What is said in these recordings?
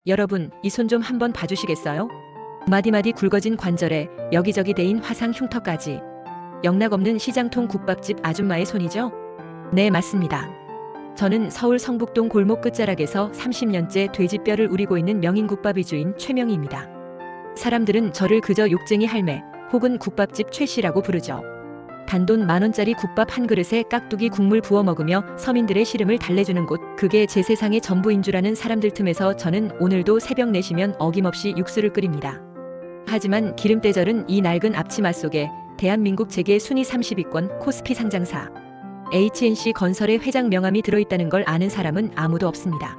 여러분, 이 손 좀 한번 봐주시겠어요? 마디마디 굵어진 관절에 여기저기 대인 화상 흉터까지. 영락 없는 시장통 국밥집 아줌마의 손이죠? 네, 맞습니다. 저는 서울 성북동 골목 끝자락에서 30년째 돼지뼈를 우리고 있는 명인국밥이 주인 최명희입니다. 사람들은 저를 그저 욕쟁이 할매 혹은 국밥집 최씨라고 부르죠. 단돈 10,000원짜리 국밥 한 그릇에 깍두기 국물 부어 먹으며 서민들의 시름을 달래주는 곳, 그게 제 세상의 전부인 줄 아는 사람들 틈에서 저는 오늘도 새벽 4시면 어김없이 육수를 끓입니다. 하지만 기름때 절은 이 낡은 앞치마 속에 대한민국 재계 순위 30위권 코스피 상장사 HNC 건설의 회장 명함이 들어있다는 걸 아는 사람은 아무도 없습니다.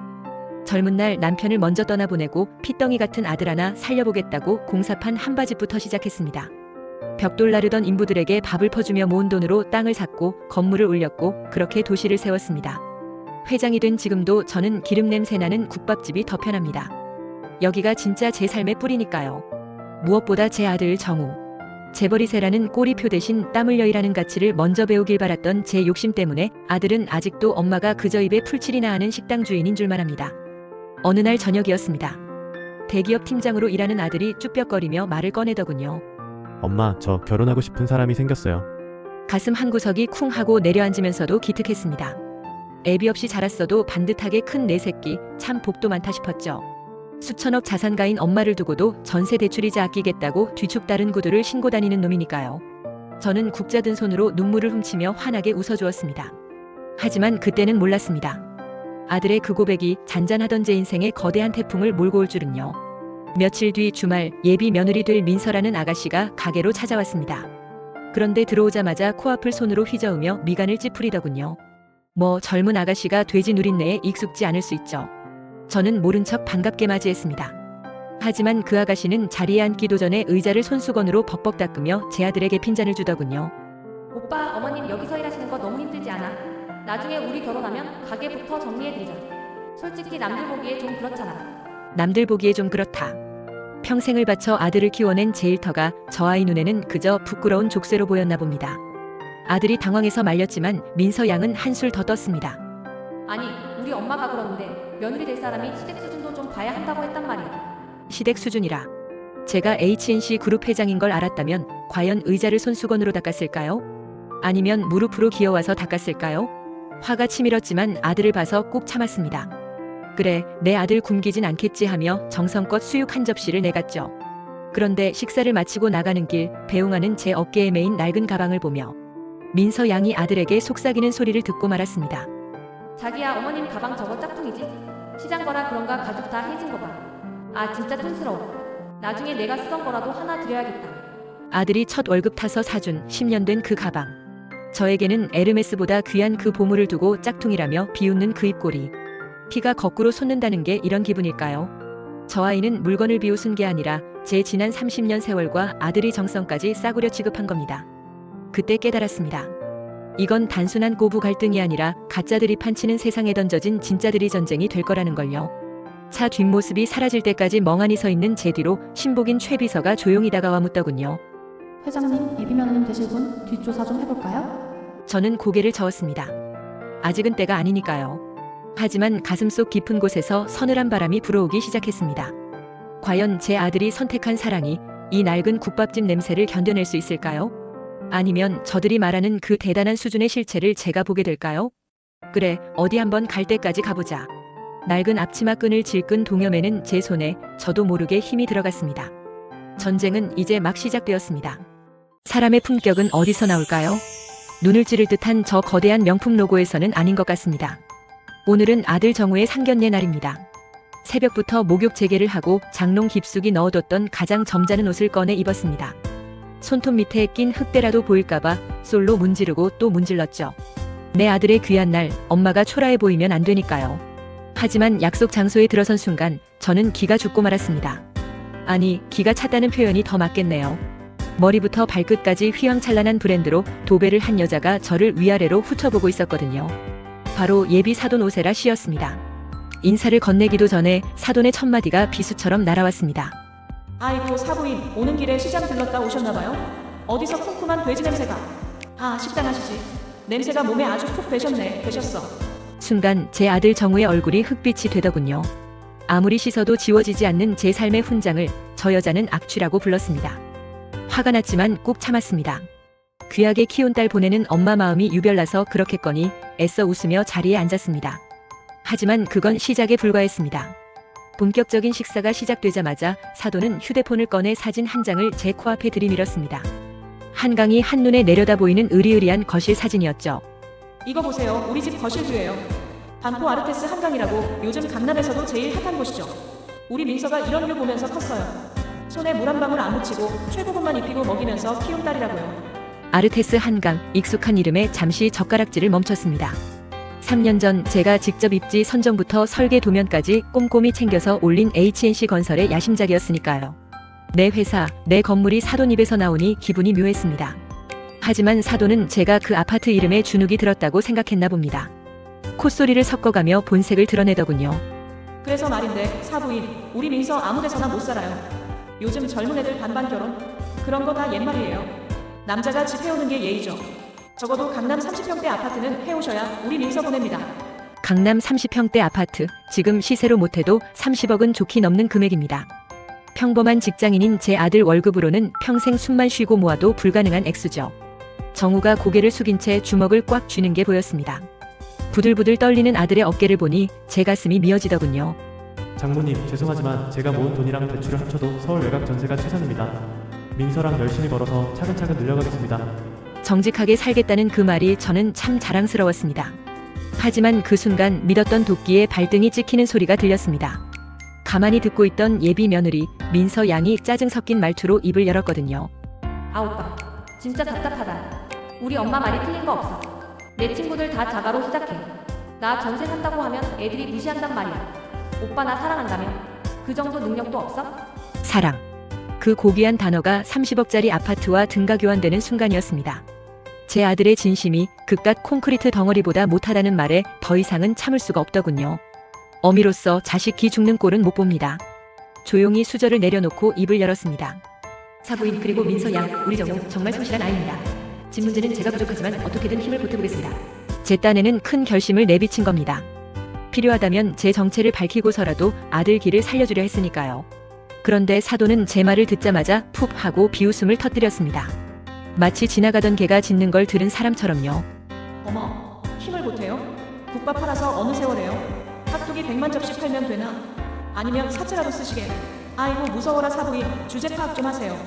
젊은 날 남편을 먼저 떠나보내고 핏덩이 같은 아들 하나 살려보겠다고 공사판 한바지부터 시작했습니다. 벽돌 나르던 인부들에게 밥을 퍼주며 모은 돈으로 땅을 샀고 건물을 올렸고 그렇게 도시를 세웠습니다. 회장이 된 지금도 저는 기름 냄새 나는 국밥집이 더 편합니다. 여기가 진짜 제 삶의 뿌리니까요. 무엇보다 제 아들 정우. 재벌이세라는 꼬리표 대신 땀 흘려 일하는 가치를 먼저 배우길 바랐던 제 욕심 때문에 아들은 아직도 엄마가 그저 입에 풀칠이나 하는 식당 주인인 줄만 합니다. 어느 날 저녁이었습니다. 대기업 팀장으로 일하는 아들이 쭈뼛거리며 말을 꺼내더군요. 엄마, 저 결혼하고 싶은 사람이 생겼어요. 가슴 한구석이 쿵 하고 내려앉으면서도 기특했습니다. 애비 없이 자랐어도 반듯하게 큰 내 새끼, 참 복도 많다 싶었죠. 수천억 자산가인 엄마를 두고도 전세 대출이자 아끼겠다고 뒤축다른 구두를 신고 다니는 놈이니까요. 저는 국자 든 손으로 눈물을 훔치며 환하게 웃어주었습니다. 하지만 그때는 몰랐습니다. 아들의 그 고백이 잔잔하던 제 인생에 거대한 태풍을 몰고 올 줄은요. 며칠 뒤 주말 예비 며느리 될 민서라는 아가씨가 가게로 찾아왔습니다. 그런데 들어오자마자 코앞을 손으로 휘저으며 미간을 찌푸리더군요. 뭐 젊은 아가씨가 돼지 누린내에 익숙지 않을 수 있죠. 저는 모른 척 반갑게 맞이했습니다. 하지만 그 아가씨는 자리에 앉기도 전에 의자를 손수건으로 벅벅 닦으며 제 아들에게 핀잔을 주더군요. 오빠, 어머님 여기서 일하시는 거 너무 힘들지 않아? 나중에 우리 결혼하면 가게부터 정리해드리자. 솔직히 남들 보기에 좀 그렇잖아. 남들 보기에 좀 그렇다. 평생을 바쳐 아들을 키워낸 제 일터가 저 아이 눈에는 그저 부끄러운 족쇄로 보였나 봅니다. 아들이 당황해서 말렸지만 민서 양은 한술 더 떴습니다. 아니, 우리 엄마가 그러는데 며느리 될 사람이 시댁 수준도 좀 봐야 한다고 했단 말이야. 시댁 수준이라. 제가 HNC 그룹 회장인 걸 알았다면 과연 의자를 손수건으로 닦았을까요? 아니면 무릎으로 기어와서 닦았을까요? 화가 치밀었지만 아들을 봐서 꾹 참았습니다. 그래, 내 아들 굶기진 않겠지 하며 정성껏 수육 한 접시를 내갔죠. 그런데 식사를 마치고 나가는 길 배웅하는 제 어깨에 메인 낡은 가방을 보며 민서 양이 아들에게 속삭이는 소리를 듣고 말았습니다. 자기야, 어머님 가방 저거 짝퉁이지? 시장 거라 그런가 가죽 다 해진 거 봐. 아, 진짜 촌스러워. 나중에 내가 쓰던 거라도 하나 드려야겠다. 아들이 첫 월급 타서 사준 10년 된 그 가방. 저에게는 에르메스보다 귀한 그 보물을 두고 짝퉁이라며 비웃는 그 입꼬리. 피가 거꾸로 솟는다는 게 이런 기분일까요? 저 아이는 물건을 비웃은 게 아니라 제 지난 30년 세월과 아들의 정성까지 싸구려 취급한 겁니다. 그때 깨달았습니다. 이건 단순한 고부 갈등이 아니라 가짜들이 판치는 세상에 던져진 진짜들이 전쟁이 될 거라는 걸요. 차 뒷모습이 사라질 때까지 멍하니 서 있는 제 뒤로 신복인 최 비서가 조용히 다가와 묻더군요. 회장님, 예비 며느님 되실 분 뒷조사 좀 해볼까요? 저는 고개를 저었습니다. 아직은 때가 아니니까요. 하지만 가슴속 깊은 곳에서 서늘한 바람이 불어오기 시작했습니다. 과연 제 아들이 선택한 사랑이 이 낡은 국밥집 냄새를 견뎌낼 수 있을까요? 아니면 저들이 말하는 그 대단한 수준의 실체를 제가 보게 될까요? 그래, 어디 한번 갈 때까지 가보자. 낡은 앞치마 끈을 질끈 동여매는 제 손에 저도 모르게 힘이 들어갔습니다. 전쟁은 이제 막 시작되었습니다. 사람의 품격은 어디서 나올까요? 눈을 찌를 듯한 저 거대한 명품 로고에서는 아닌 것 같습니다. 오늘은 아들 정우의 상견례 날입니다. 새벽부터 목욕 재개를 하고 장롱 깊숙이 넣어뒀던 가장 점잖은 옷을 꺼내 입었습니다. 손톱 밑에 낀 흙대라도 보일까봐 솔로 문지르고 또 문질렀죠. 내 아들의 귀한 날 엄마가 초라해 보이면 안 되니까요. 하지만 약속 장소에 들어선 순간 저는 기가 죽고 말았습니다. 아니, 기가 찼다는 표현이 더 맞겠네요. 머리부터 발끝까지 휘황찬란한 브랜드로 도배를 한 여자가 저를 위아래로 훑어보고 있었거든요. 바로 예비 사돈 오세라 씨였습니다. 인사를 건네기도 전에 사돈의 첫마디가 비수처럼 날아왔습니다. 아이고 사부인, 오는 길에 시장 들렀다 오셨나봐요? 어디서 쿰쿰한 돼지 냄새가. 아, 식당하시지. 냄새가 몸에 아주 푹 배셨네. 배셨어. 순간 제 아들 정우의 얼굴이 흑빛이 되더군요. 아무리 씻어도 지워지지 않는 제 삶의 훈장을 저 여자는 악취라고 불렀습니다. 화가 났지만 꾹 참았습니다. 귀하게 키운 딸 보내는 엄마 마음이 유별나서 그렇겠거니 애써 웃으며 자리에 앉았습니다. 하지만 그건 시작에 불과했습니다. 본격적인 식사가 시작되자마자 사돈은 휴대폰을 꺼내 사진 한 장을 제 코앞에 들이밀었습니다. 한강이 한눈에 내려다 보이는 으리으리한 거실 사진이었죠. 이거 보세요. 우리 집 거실 뷰예요. 반포 아르테스 한강이라고 요즘 강남에서도 제일 핫한 곳이죠. 우리 민서가 이런 뷰 보면서 컸어요. 손에 물 한 방울 안 묻히고 최고급만 입히고 먹이면서 키운 딸이라고요. 아르테스 한강, 익숙한 이름에 잠시 젓가락질을 멈췄습니다. 3년 전 제가 직접 입지 선정부터 설계 도면까지 꼼꼼히 챙겨서 올린 H&C 건설의 야심작이었으니까요. 내 회사, 내 건물이 사돈 입에서 나오니 기분이 묘했습니다. 하지만 사돈은 제가 그 아파트 이름에 주눅이 들었다고 생각했나 봅니다. 콧소리를 섞어가며 본색을 드러내더군요. 그래서 말인데 사부인, 우리 민서 아무 데서나 못 살아요. 요즘 젊은 애들 반반 결혼? 그런 거 다 옛말이에요. 남자가 집 해오는 게 예의죠. 적어도 강남 30평대 아파트는 해오셔야 우리 민서 보냅니다. 강남 30평대 아파트, 지금 시세로 못해도 30억은 좋게 넘는 금액입니다. 평범한 직장인인 제 아들 월급으로는 평생 숨만 쉬고 모아도 불가능한 액수죠. 정우가 고개를 숙인 채 주먹을 꽉 쥐는 게 보였습니다. 부들부들 떨리는 아들의 어깨를 보니 제 가슴이 미어지더군요. 장모님, 죄송하지만 제가 모은 돈이랑 대출을 합쳐도 서울 외곽 전세가 최선입니다. 민서랑 열심히 벌어서 차근차근 늘려가겠습니다. 정직하게 살겠다는 그 말이 저는 참 자랑스러웠습니다. 하지만 그 순간 믿었던 도끼에 발등이 찍히는 소리가 들렸습니다. 가만히 듣고 있던 예비 며느리 민서 양이 짜증 섞인 말투로 입을 열었거든요. 아 오빠 진짜 답답하다. 우리 엄마 말이 틀린 거 없어. 내 친구들 다 자가로 시작해. 나 전세 산다고 하면 애들이 무시한단 말이야. 오빠 나 사랑한다며? 그 정도 능력도 없어? 사랑. 그 고귀한 단어가 30억짜리 아파트와 등가 교환되는 순간이었습니다. 제 아들의 진심이 그깟 콘크리트 덩어리보다 못하다는 말에 더 이상은 참을 수가 없더군요. 어미로서 자식 기 죽는 꼴은 못 봅니다. 조용히 수저를 내려놓고 입을 열었습니다. 사부인 그리고 민서 양, 우리 정우 정말 성실한 아이입니다. 집 문제는 제가 부족하지만 어떻게든 힘을 보태보겠습니다. 제 딴에는 큰 결심을 내비친 겁니다. 필요하다면 제 정체를 밝히고서라도 아들 길을 살려주려 했으니까요. 그런데 사돈은 제 말을 듣자마자 푹 하고 비웃음을 터뜨렸습니다. 마치 지나가던 개가 짖는 걸 들은 사람처럼요. 어머, 힘을 보태요? 국밥 팔아서 어느 세월에요? 핫도기 100만 접시 팔면 되나? 아니면 사채라도 쓰시게? 아이고 무서워라 사부인, 주제 파악 좀 하세요.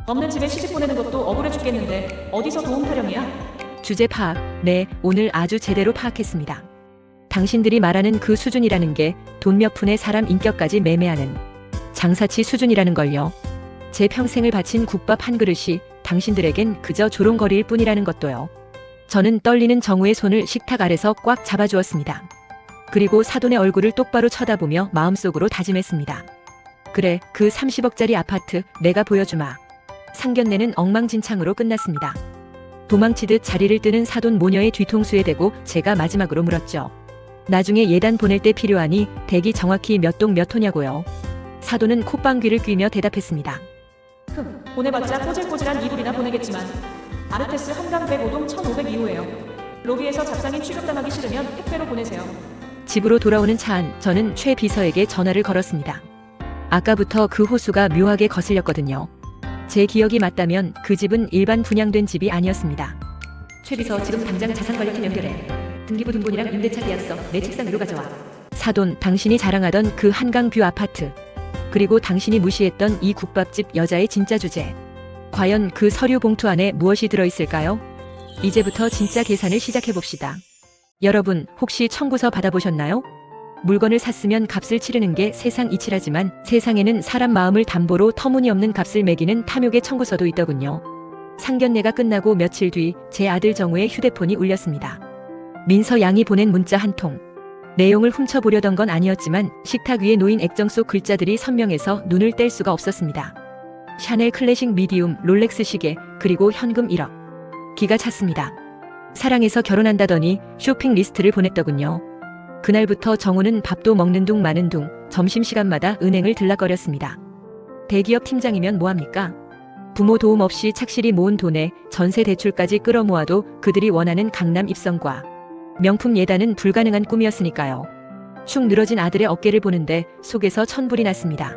없는 집에 시집 보내는 것도 억울해 죽겠는데 어디서 도움 타령이야? 주제 파악, 네, 오늘 아주 제대로 파악했습니다. 당신들이 말하는 그 수준이라는 게 돈 몇 푼의 사람 인격까지 매매하는 장사치 수준이라는 걸요. 제 평생을 바친 국밥 한 그릇이 당신들에겐 그저 조롱거리일 뿐이라는 것도요. 저는 떨리는 정우의 손을 식탁 아래서 꽉 잡아주었습니다. 그리고 사돈의 얼굴을 똑바로 쳐다보며 마음속으로 다짐했습니다. 그래, 그 30억짜리 아파트 내가 보여주마. 상견례는 엉망진창으로 끝났습니다. 도망치듯 자리를 뜨는 사돈 모녀의 뒤통수에 대고 제가 마지막으로 물었죠. 나중에 예단 보낼 때 필요하니 댁이 정확히 몇 동 몇 호냐고요. 사돈은 콧방귀를 뀌며 대답했습니다. 보내봤자 꼬질꼬질한 이불이나 보내겠지만 아르테스 한강 105동 1502호예요. 로비에서 잡상인 취급당하기 싫으면 택배로 보내세요. 집으로 돌아오는 차 안 저는 최 비서에게 전화를 걸었습니다. 아까부터 그 호수가 묘하게 거슬렸거든요. 제 기억이 맞다면 그 집은 일반 분양된 집이 아니었습니다. 최 비서 지금 당장 자산관리팀 연결해. 등기부 등본이랑 임대차 계약서 내 책상 위로 가져와. 사돈, 당신이 자랑하던 그 한강뷰 아파트. 그리고 당신이 무시했던 이 국밥집 여자의 진짜 주제. 과연 그 서류 봉투 안에 무엇이 들어있을까요? 이제부터 진짜 계산을 시작해봅시다. 여러분, 혹시 청구서 받아보셨나요? 물건을 샀으면 값을 치르는 게 세상 이치라지만 세상에는 사람 마음을 담보로 터무니없는 값을 매기는 탐욕의 청구서도 있더군요. 상견례가 끝나고 며칠 뒤 제 아들 정우의 휴대폰이 울렸습니다. 민서 양이 보낸 문자 한 통. 내용을 훔쳐보려던 건 아니었지만 식탁 위에 놓인 액정 속 글자들이 선명해서 눈을 뗄 수가 없었습니다. 샤넬 클래식 미디움, 롤렉스 시계, 그리고 현금 1억. 기가 찼습니다. 사랑해서 결혼한다더니 쇼핑 리스트를 보냈더군요. 그날부터 정우는 밥도 먹는 둥 마는 둥 점심시간마다 은행을 들락거렸습니다. 대기업 팀장이면 뭐합니까? 부모 도움 없이 착실히 모은 돈에 전세 대출까지 끌어모아도 그들이 원하는 강남 입성과 명품 예단은 불가능한 꿈이었으니까요. 축 늘어진 아들의 어깨를 보는데 속에서 천불이 났습니다.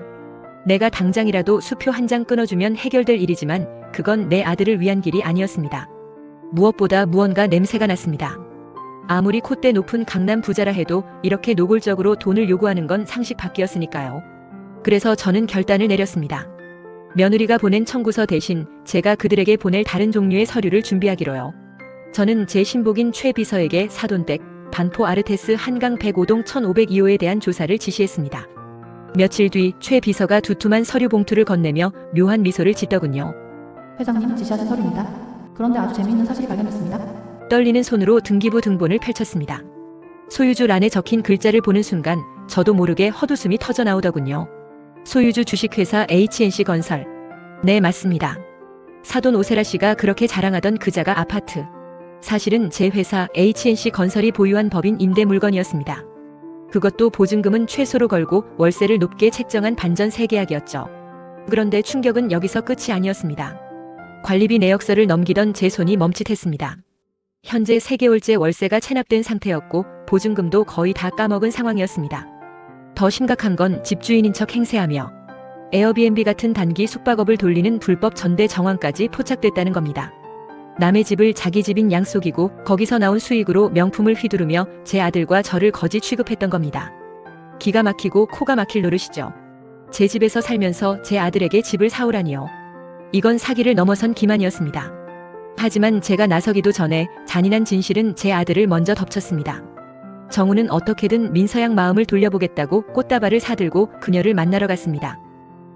내가 당장이라도 수표 한 장 끊어주면 해결될 일이지만 그건 내 아들을 위한 길이 아니었습니다. 무엇보다 무언가 냄새가 났습니다. 아무리 콧대 높은 강남 부자라 해도 이렇게 노골적으로 돈을 요구하는 건 상식 밖이었으니까요. 그래서 저는 결단을 내렸습니다. 며느리가 보낸 청구서 대신 제가 그들에게 보낼 다른 종류의 서류를 준비하기로요. 저는 제 신복인 최 비서에게 사돈댁, 반포 아르테스 한강 105동 1502호에 대한 조사를 지시했습니다. 며칠 뒤 최 비서가 두툼한 서류 봉투를 건네며 묘한 미소를 짓더군요. 회장님 지시하신 서류입니다. 그런데 아주 재미있는 사실이 발견됐습니다. 떨리는 손으로 등기부 등본을 펼쳤습니다. 소유주 란에 적힌 글자를 보는 순간 저도 모르게 헛웃음이 터져 나오더군요. 소유주 주식회사 HNC 건설. 네, 맞습니다. 사돈 오세라 씨가 그렇게 자랑하던 그자가 아파트. 사실은 제 회사 HNC 건설이 보유한 법인 임대 물건이었습니다. 그것도 보증금은 최소로 걸고 월세를 높게 책정한 반전 세계약이었죠. 그런데 충격은 여기서 끝이 아니었습니다. 관리비 내역서를 넘기던 제 손이 멈칫했습니다. 현재 3개월째 월세가 체납된 상태였고 보증금도 거의 다 까먹은 상황이었습니다. 더 심각한 건 집주인인 척 행세하며 에어비앤비 같은 단기 숙박업을 돌리는 불법 전대 정황까지 포착됐다는 겁니다. 남의 집을 자기 집인 양 속이고 거기서 나온 수익으로 명품을 휘두르며 제 아들과 저를 거지 취급했던 겁니다. 기가 막히고 코가 막힐 노릇이죠. 제 집에서 살면서 제 아들에게 집을 사오라니요. 이건 사기를 넘어선 기만이었습니다. 하지만 제가 나서기도 전에 잔인한 진실은 제 아들을 먼저 덮쳤습니다. 정우는 어떻게든 민서양 마음을 돌려보겠다고 꽃다발을 사들고 그녀를 만나러 갔습니다.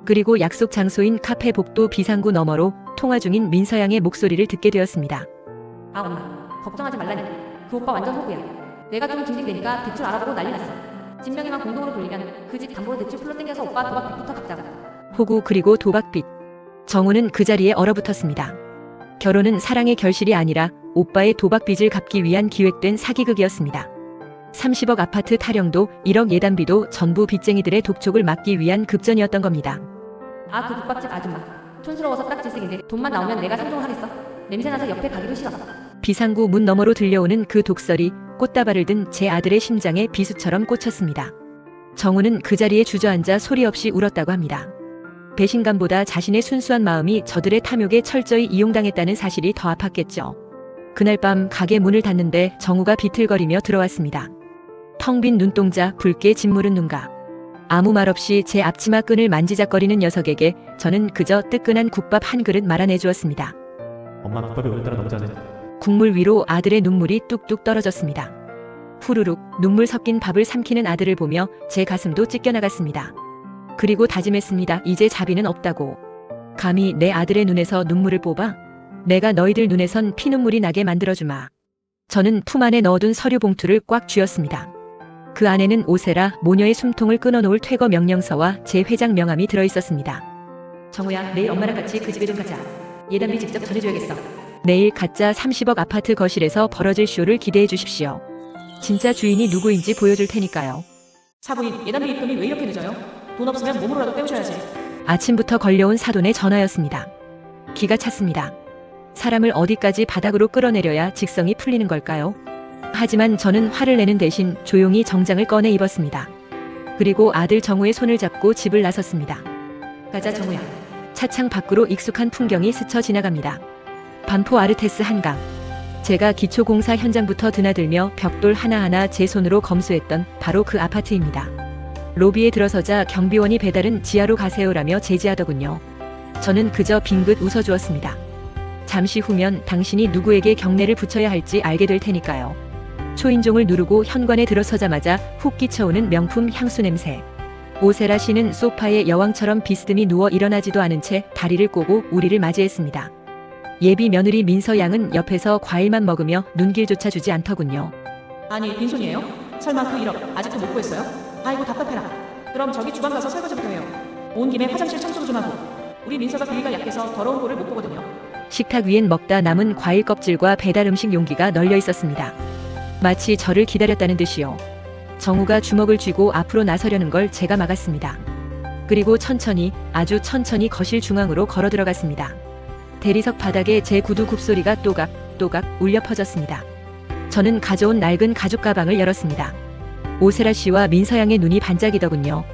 그리고 약속 장소인 카페 복도 비상구 너머로 통화 중인 민서양의 목소리를 듣게 되었습니다. 아 엄마 걱정하지 말라니. 그 오빠 완전 호구야. 내가 좀 징징대니까 대출 알아보고 난리 났어. 진명이만 공동으로 돌리면 그 집 담보로 대출 풀로 땡겨서 오빠 도박빚부터 갚자고. 호구 그리고 도박빚. 정우는 그 자리에 얼어붙었습니다. 결혼은 사랑의 결실이 아니라 오빠의 도박빚을 갚기 위한 기획된 사기극이었습니다. 30억 아파트 타령도 1억 예단비도 전부 빚쟁이들의 독촉을 막기 위한 급전이었던 겁니다. 아 그 국밥집 아줌마. 촌스러워서 딱 질색인데 돈만 나오면 내가 상종을 하겠어. 냄새나서 옆에 가기도 싫어. 비상구 문 너머로 들려오는 그 독설이 꽃다발을 든 제 아들의 심장에 비수처럼 꽂혔습니다. 정우는 그 자리에 주저앉아 소리 없이 울었다고 합니다. 배신감보다 자신의 순수한 마음이 저들의 탐욕에 철저히 이용당했다는 사실이 더 아팠겠죠. 그날 밤 가게 문을 닫는데 정우가 비틀거리며 들어왔습니다. 텅 빈 눈동자, 붉게 짓무른 눈가. 아무 말 없이 제 앞치마 끈을 만지작거리는 녀석에게 저는 그저 뜨끈한 국밥 한 그릇 말아내 주었습니다. 엄마 국밥이 오늘따라 너무 짜네. 국물 위로 아들의 눈물이 뚝뚝 떨어졌습니다. 후루룩 눈물 섞인 밥을 삼키는 아들을 보며 제 가슴도 찢겨나갔습니다. 그리고 다짐했습니다. 이제 자비는 없다고. 감히 내 아들의 눈에서 눈물을 뽑아? 내가 너희들 눈에선 피눈물이 나게 만들어주마. 저는 품 안에 넣어둔 서류 봉투를 꽉 쥐었습니다. 그 안에는 오세라 모녀의 숨통을 끊어놓을 퇴거 명령서와 제 회장 명함이 들어있었습니다. 정우야, 내일 엄마랑 같이 그 집에 좀 가자. 예단비 직접 전해줘야겠어. 내일 가짜 30억 아파트 거실에서 벌어질 쇼를 기대해 주십시오. 진짜 주인이 누구인지 보여줄 테니까요. 사부인 예단비 입금이 왜 이렇게 늦어요? 돈 없으면 몸으로라도 때우셔야지. 아침부터 걸려온 사돈의 전화였습니다. 기가 찼습니다. 사람을 어디까지 바닥으로 끌어내려야 직성이 풀리는 걸까요? 하지만 저는 화를 내는 대신 조용히 정장을 꺼내 입었습니다. 그리고 아들 정우의 손을 잡고 집을 나섰습니다. 가자 정우야. 차창 밖으로 익숙한 풍경이 스쳐 지나갑니다. 반포 아르테스 한강. 제가 기초공사 현장부터 드나들며 벽돌 하나하나 제 손으로 검수했던 바로 그 아파트입니다. 로비에 들어서자 경비원이 배달은 지하로 가세요라며 제지하더군요. 저는 그저 빙긋 웃어주었습니다. 잠시 후면 당신이 누구에게 경례를 붙여야 할지 알게 될 테니까요. 초인종을 누르고 현관에 들어서자마자 훅 끼쳐오는 명품 향수 냄새. 오세라 씨는 소파에 여왕처럼 비스듬히 누워 일어나지도 않은 채 다리를 꼬고 우리를 맞이했습니다. 예비 며느리 민서 양은 옆에서 과일만 먹으며 눈길조차 주지 않더군요. 아니 빈손이에요? 설마 그 1억 아직도 못 구했어요? 아이고 답답해라. 그럼 저기 주방 가서 설거지부터 해요. 온 김에 화장실 청소도 좀 하고. 우리 민서가 귀가 약해서 더러운 꼴을 못 보거든요. 식탁 위엔 먹다 남은 과일 껍질과 배달 음식 용기가 널려 있었습니다. 마치 저를 기다렸다는 듯이요. 정우가 주먹을 쥐고 앞으로 나서려는 걸 제가 막았습니다. 그리고 천천히, 아주 천천히 거실 중앙으로 걸어 들어갔습니다. 대리석 바닥에 제 구두 굽소리가 또각또각 울려 퍼졌습니다. 저는 가져온 낡은 가죽 가방을 열었습니다. 오세라 씨와 민서양의 눈이 반짝이더군요.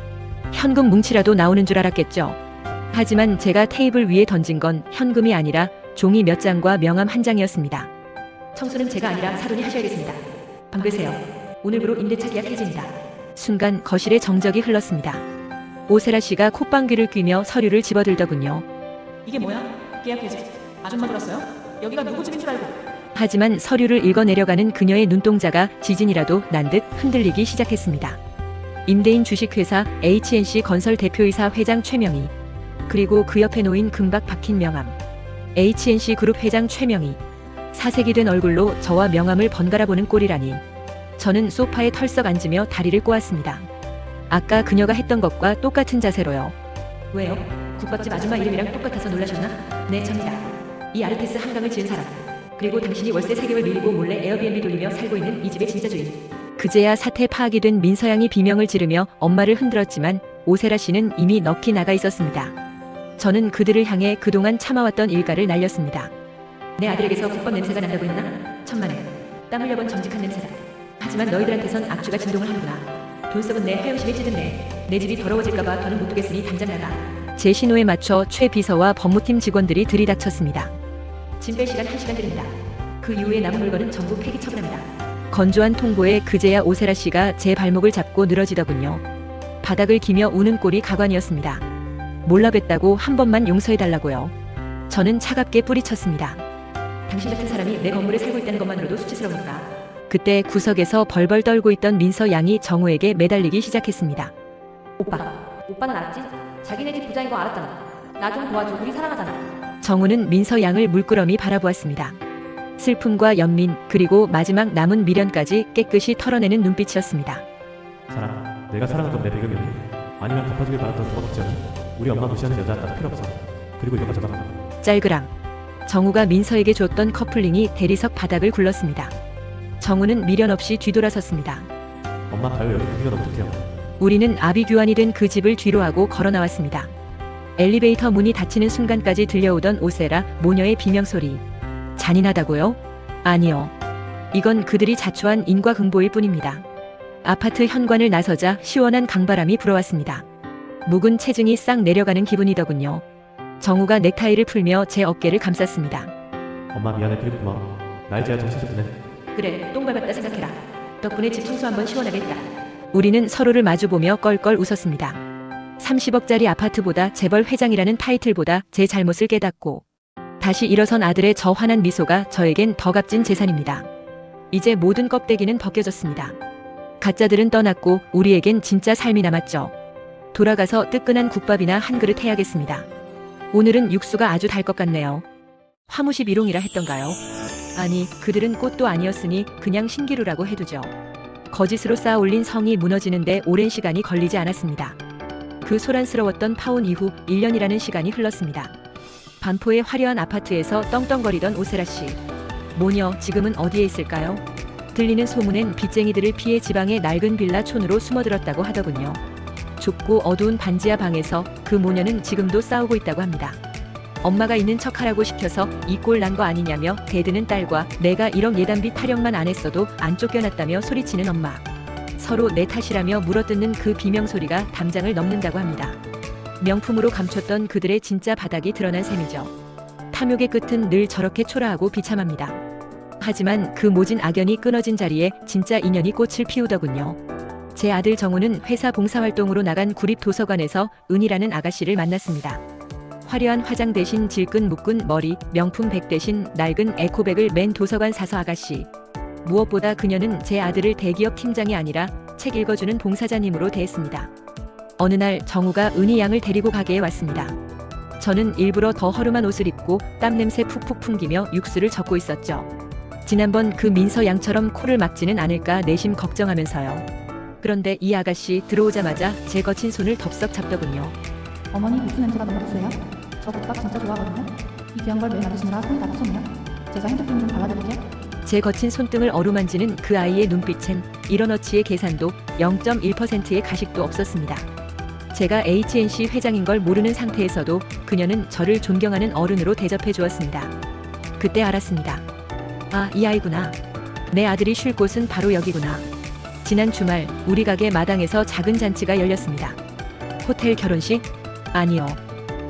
현금 뭉치라도 나오는 줄 알았겠죠. 하지만 제가 테이블 위에 던진 건 현금이 아니라 종이 몇 장과 명함 한 장이었습니다. 청소는 제가 아니라 사돈이 하셔야겠습니다. 방글세요. 오늘부로 임대차 계약 해지입니다. 순간 거실에 정적이 흘렀습니다. 오세라 씨가 콧방귀를 뀌며 서류를 집어들더군요. 이게 뭐야? 계약 해지. 아줌마 들었어요? 여기가 누구 집인 줄 알고. 하지만 서류를 읽어내려가는 그녀의 눈동자가 지진이라도 난 듯 흔들리기 시작했습니다. 임대인 주식회사 HNC 건설 대표이사 회장 최명희, 그리고 그 옆에 놓인 금박 박힌 명함. HNC 그룹 회장 최명희. 사색이 된 얼굴로 저와 명함을 번갈아 보는 꼴이라니. 저는 소파에 털썩 앉으며 다리를 꼬았습니다. 아까 그녀가 했던 것과 똑같은 자세로요. 왜요? 국밥집 아줌마 이름이랑 똑같아서 놀라셨나? 네, 접니다. 이 아르테스 한강을 지은 사람. 그리고 당신이 월세 3개월 밀리고 몰래 에어비앤비 돌리며 살고 있는 이 집의 진짜 주인. 그제야 사태 파악이 된 민서양이 비명을 지르며 엄마를 흔들었지만 오세라 씨는 이미 넋이 나가 있었습니다. 저는 그들을 향해 그동안 참아왔던 일가를 날렸습니다. 내 아들에게서 국밥 냄새가 난다고 했나? 천만에. 땀 흘려본 정직한 냄새다. 하지만 너희들한테선 악취가 진동을 하는구나. 돈 썩은 내 하염심에 찌든 내 집이 더러워질까봐 더는 못 두겠으니 당장 나가. 제 신호에 맞춰 최 비서와 법무팀 직원들이 들이닥쳤습니다. 짐 뺄 시간 1시간 드립니다. 그 이후에 남은 물건은 전부 폐기 처분합니다. 건조한 통보에 그제야 오세라 씨가 제 발목을 잡고 늘어지더군요. 바닥을 기며 우는 꼴이 가관이었습니다. 몰라뵀다고 한 번만 용서해달라고요. 저는 차갑게 뿌리쳤습니다. 당신 같은 사람이 내 건물에 살고 있다는 것만으로도 수치스러우니까. 그때 구석에서 벌벌 떨고 있던 민서 양이 정우에게 매달리기 시작했습니다. 오빠는 알았지? 자기네 집 부자인 거 알았잖아. 나 좀 도와줘. 우리 사랑하잖아. 정우는 민서 양을 물끄러미 바라보았습니다. 슬픔과 연민, 그리고 마지막 남은 미련까지 깨끗이 털어내는 눈빛이었습니다. 사랑, 내가 사랑하던 내 배경이 아니면 갚아주길 바랐던 두 억지였니? 우리 엄마 무시하는 여자 딱 필요 없어. 그리고 이거 가져가. 짤그랑. 정우가 민서에게 줬던 커플링이 대리석 바닥을 굴렀습니다. 정우는 미련 없이 뒤돌아섰습니다. 엄마 가요. 여기 구기가 너무 좋대요. 우리는 아비규환이 된 그 집을 뒤로하고 걸어 나왔습니다. 엘리베이터 문이 닫히는 순간까지 들려오던 오세라 모녀의 비명소리. 잔인하다고요? 아니요. 이건 그들이 자초한 인과응보일 뿐입니다. 아파트 현관을 나서자 시원한 강바람이 불어왔습니다. 묵은 체중이 싹 내려가는 기분이더군요. 정우가 넥타이를 풀며 제 어깨를 감쌌습니다. 엄마 미안해. 그리고 고마워. 나 이제야 정신 좀 드네. 그래, 똥 밟았다 생각해라. 덕분에 집 청소 한번 시원하게 했다. 우리는 서로를 마주보며 껄껄 웃었습니다. 30억짜리 아파트보다 재벌 회장이라는 타이틀보다 제 잘못을 깨닫고 다시 일어선 아들의 저 환한 미소가 저에겐 더 값진 재산입니다. 이제 모든 껍데기는 벗겨졌습니다. 가짜들은 떠났고 우리에겐 진짜 삶이 남았죠. 돌아가서 뜨끈한 국밥이나 한 그릇 해야겠습니다. 오늘은 육수가 아주 달 것 같네요. 화무시 비롱이라 했던가요? 아니, 그들은 꽃도 아니었으니 그냥 신기루라고 해두죠. 거짓으로 쌓아 올린 성이 무너지는데 오랜 시간이 걸리지 않았습니다. 그 소란스러웠던 파혼 이후 1년이라는 시간이 흘렀습니다. 반포의 화려한 아파트에서 떵떵거리던 오세라 씨. 모녀 지금은 어디에 있을까요? 들리는 소문엔 빚쟁이들을 피해 지방의 낡은 빌라 촌으로 숨어들었다고 하더군요. 좁고 어두운 반지하 방에서 그 모녀는 지금도 싸우고 있다고 합니다. 엄마가 있는 척하라고 시켜서 이 꼴 난 거 아니냐며 대드는 딸과 내가 1억 예단비 타령만 안 했어도 안 쫓겨났다며 소리치는 엄마. 서로 내 탓이라며 물어뜯는 그 비명소리가 담장을 넘는다고 합니다. 명품으로 감췄던 그들의 진짜 바닥이 드러난 셈이죠. 탐욕의 끝은 늘 저렇게 초라하고 비참합니다. 하지만 그 모진 악연이 끊어진 자리에 진짜 인연이 꽃을 피우더군요. 제 아들 정우는 회사 봉사활동으로 나간 구립도서관에서 은이라는 아가씨를 만났습니다. 화려한 화장 대신 질끈 묶은 머리, 명품 백 대신 낡은 에코백을 맨 도서관 사서 아가씨. 무엇보다 그녀는 제 아들을 대기업 팀장이 아니라 책 읽어주는 봉사자님으로 대했습니다. 어느 날 정우가 은희 양을 데리고 가게에 왔습니다. 저는 일부러 더 허름한 옷을 입고 땀 냄새 푹푹 풍기며 육수를 젓고 있었죠. 지난번 그 민서 양처럼 코를 막지는 않을까 내심 걱정하면서요. 그런데 이 아가씨 들어오자마자 제 거친 손을 덥석 잡더군요. 어머니 육수 냄새가 너무 세요. 저 국밥 진짜 좋아하거든요. 이 귀한 걸 매일 만드시느라 손이 다 부었네요. 제가 핸드폰 좀 발라드릴게요. 제 거친 손등을 어루만지는 그 아이의 눈빛엔 1원어치의 계산도 0.1%의 가식도 없었습니다. 제가 HNC 회장인 걸 모르는 상태에서도 그녀는 저를 존경하는 어른으로 대접해 주었습니다. 그때 알았습니다. 아, 이 아이구나. 내 아들이 쉴 곳은 바로 여기구나. 지난 주말 우리 가게 마당에서 작은 잔치가 열렸습니다. 호텔 결혼식? 아니요.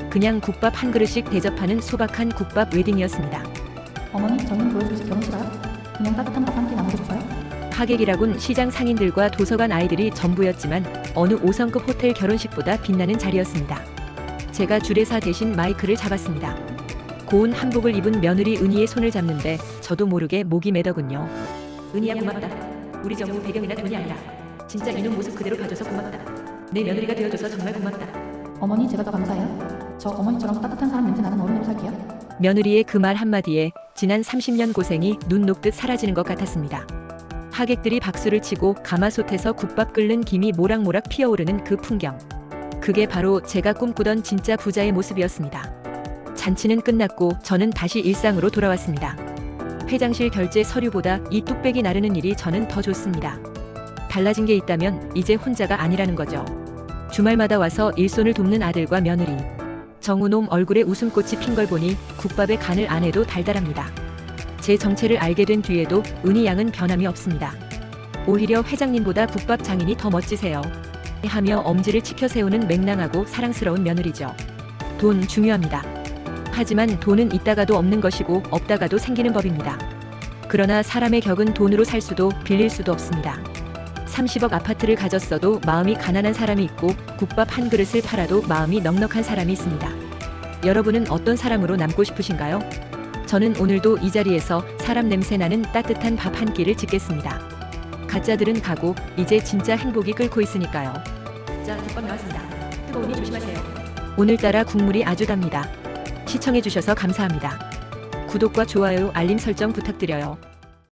그냥 국밥 한 그릇씩 대접하는 소박한 국밥 웨딩이었습니다. 어머니, 저는 보여주기 결혼 싫어요. 그냥 따뜻한 밥 한 끼 나누고 싶어요. 하객이라곤 시장 상인들과 도서관 아이들이 전부였지만 어느 5성급 호텔 결혼식보다 빛나는 자리였습니다. 제가 주례사 대신 마이크를 잡았습니다. 고운 한복을 입은 며느리 은희의 손을 잡는데 저도 모르게 목이 매더군요. 은희야 고맙다. 우리 정우 배경이나 돈이 아니라 진짜 이놈 모습 그대로 봐줘서 고맙다. 내 며느리가 되어줘서 정말 고맙다. 어머니, 제가 더 감사해요. 저 어머니처럼 따뜻한 사람 냄새 나는 어른으로 살게요. 며느리의 그 말 한마디에 지난 30년 고생이 눈 녹듯 사라지는 것 같았습니다. 하객들이 박수를 치고 가마솥에서 국밥 끓는 김이 모락모락 피어오르는 그 풍경. 그게 바로 제가 꿈꾸던 진짜 부자의 모습이었습니다. 잔치는 끝났고 저는 다시 일상으로 돌아왔습니다. 회장실 결제 서류보다 이 뚝배기 나르는 일이 저는 더 좋습니다. 달라진 게 있다면 이제 혼자가 아니라는 거죠. 주말마다 와서 일손을 돕는 아들과 며느리. 정우놈 얼굴에 웃음꽃이 핀 걸 보니 국밥의 간을 안 해도 달달합니다. 제 정체를 알게 된 뒤에도 은희 양은 변함이 없습니다. 오히려 회장님보다 국밥 장인이 더 멋지세요. 하며 엄지를 치켜 세우는 맹랑하고 사랑스러운 며느리죠. 돈 중요합니다. 하지만 돈은 있다가도 없는 것이고 없다가도 생기는 법입니다. 그러나 사람의 격은 돈으로 살 수도 빌릴 수도 없습니다. 30억 아파트를 가졌어도 마음이 가난한 사람이 있고 국밥 한 그릇을 팔아도 마음이 넉넉한 사람이 있습니다. 여러분은 어떤 사람으로 남고 싶으신가요? 저는 오늘도 이 자리에서 사람 냄새 나는 따뜻한 밥 한 끼를 짓겠습니다. 가짜들은 가고 이제 진짜 행복이 끓고 있으니까요. 자, 국밥 나왔습니다. 뜨거우니 조심하세요. 오늘따라 국물이 아주 답니다. 시청해주셔서 감사합니다. 구독과 좋아요, 알림 설정 부탁드려요.